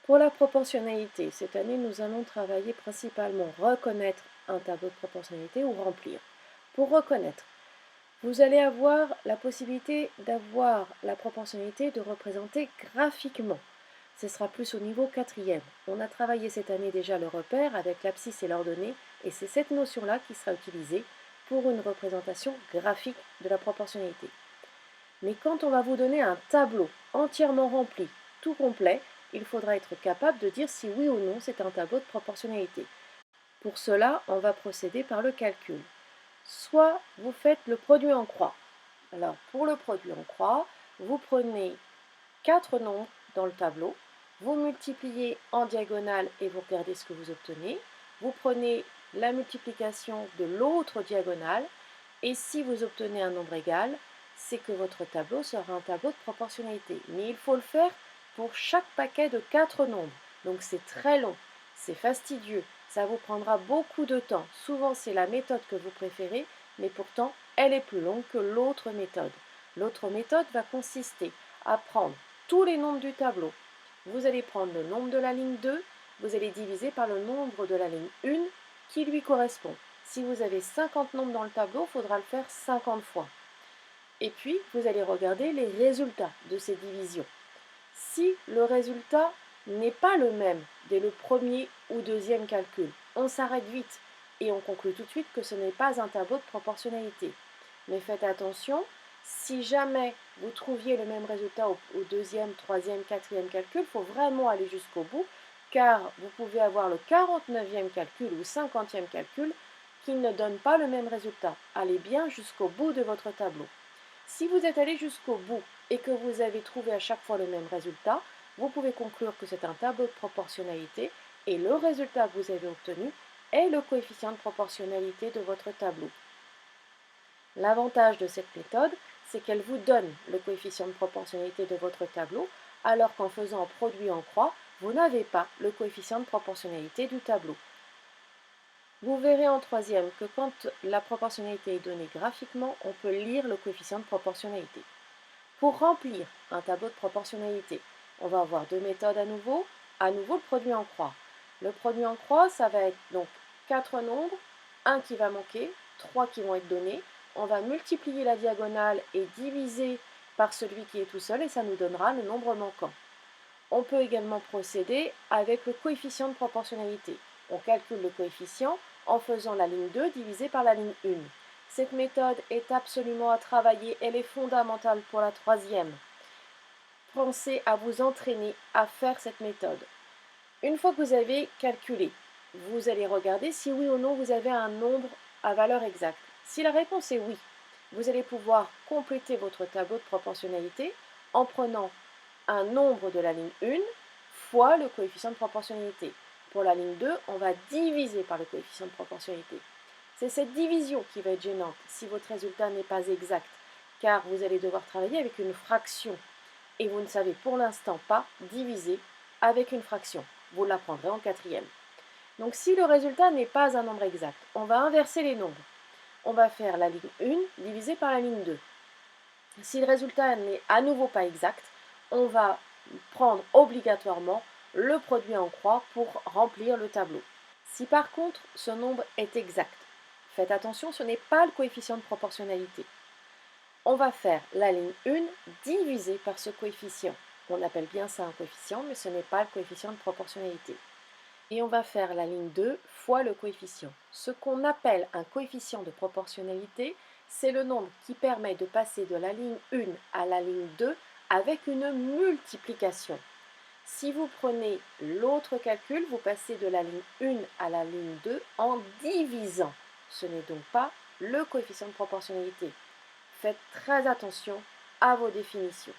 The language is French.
Pour la proportionnalité, cette année, nous allons travailler principalement reconnaître un tableau de proportionnalité ou remplir. Pour reconnaître, vous allez avoir la possibilité d'avoir la proportionnalité de représenter graphiquement. Ce sera plus au niveau quatrième. On a travaillé cette année déjà le repère avec l'abscisse et l'ordonnée, et c'est cette notion-là qui sera utilisée pour une représentation graphique de la proportionnalité. Mais quand on va vous donner un tableau entièrement rempli, tout complet, il faudra être capable de dire si oui ou non c'est un tableau de proportionnalité. Pour cela, on va procéder par le calcul. Soit vous faites le produit en croix. Alors pour le produit en croix, vous prenez 4 nombres dans le tableau, vous multipliez en diagonale et vous regardez ce que vous obtenez. Vous prenez la multiplication de l'autre diagonale et si vous obtenez un nombre égal, c'est que votre tableau sera un tableau de proportionnalité. Mais il faut le faire pour chaque paquet de 4 nombres. Donc c'est très long, c'est fastidieux, ça vous prendra beaucoup de temps. Souvent c'est la méthode que vous préférez, mais pourtant elle est plus longue que l'autre méthode. L'autre méthode va consister à prendre tous les nombres du tableau. Vous allez prendre le nombre de la ligne 2, vous allez diviser par le nombre de la ligne 1 qui lui correspond. Si vous avez 50 nombres dans le tableau, il faudra le faire 50 fois. Et puis, vous allez regarder les résultats de ces divisions. Si le résultat n'est pas le même dès le premier ou deuxième calcul, on s'arrête vite et on conclut tout de suite que ce n'est pas un tableau de proportionnalité. Mais faites attention, si jamais vous trouviez le même résultat au deuxième, troisième, quatrième calcul, il faut vraiment aller jusqu'au bout, car vous pouvez avoir le 49e calcul ou 50e calcul qui ne donne pas le même résultat. Allez bien jusqu'au bout de votre tableau. Si vous êtes allé jusqu'au bout et que vous avez trouvé à chaque fois le même résultat, vous pouvez conclure que c'est un tableau de proportionnalité et le résultat que vous avez obtenu est le coefficient de proportionnalité de votre tableau. L'avantage de cette méthode, c'est qu'elle vous donne le coefficient de proportionnalité de votre tableau, alors qu'en faisant un produit en croix, vous n'avez pas le coefficient de proportionnalité du tableau. Vous verrez en troisième que quand la proportionnalité est donnée graphiquement, on peut lire le coefficient de proportionnalité. Pour remplir un tableau de proportionnalité, on va avoir deux méthodes à nouveau le produit en croix. Le produit en croix, ça va être donc 4 nombres, un qui va manquer, 3 qui vont être donnés. On va multiplier la diagonale et diviser par celui qui est tout seul et ça nous donnera le nombre manquant. On peut également procéder avec le coefficient de proportionnalité. On calcule le coefficient en faisant la ligne 2 divisée par la ligne 1. Cette méthode est absolument à travailler, elle est fondamentale pour la troisième. Pensez à vous entraîner à faire cette méthode. Une fois que vous avez calculé, vous allez regarder si oui ou non vous avez un nombre à valeur exacte. Si la réponse est oui, vous allez pouvoir compléter votre tableau de proportionnalité en prenant un nombre de la ligne 1 fois le coefficient de proportionnalité. Pour la ligne 2, on va diviser par le coefficient de proportionnalité. C'est cette division qui va être gênante si votre résultat n'est pas exact, car vous allez devoir travailler avec une fraction et vous ne savez pour l'instant pas diviser avec une fraction. Vous l'apprendrez en quatrième. Donc si le résultat n'est pas un nombre exact, on va inverser les nombres. On va faire la ligne 1 divisée par la ligne 2. Si le résultat n'est à nouveau pas exact, on va prendre obligatoirement le produit en croix pour remplir le tableau. Si par contre ce nombre est exact, faites attention, ce n'est pas le coefficient de proportionnalité. On va faire la ligne 1 divisée par ce coefficient. On appelle bien ça un coefficient, mais ce n'est pas le coefficient de proportionnalité. Et on va faire la ligne 2 fois le coefficient. Ce qu'on appelle un coefficient de proportionnalité, c'est le nombre qui permet de passer de la ligne 1 à la ligne 2 avec une multiplication. Si vous prenez l'autre calcul, vous passez de la ligne 1 à la ligne 2 en divisant. Ce n'est donc pas le coefficient de proportionnalité. Faites très attention à vos définitions.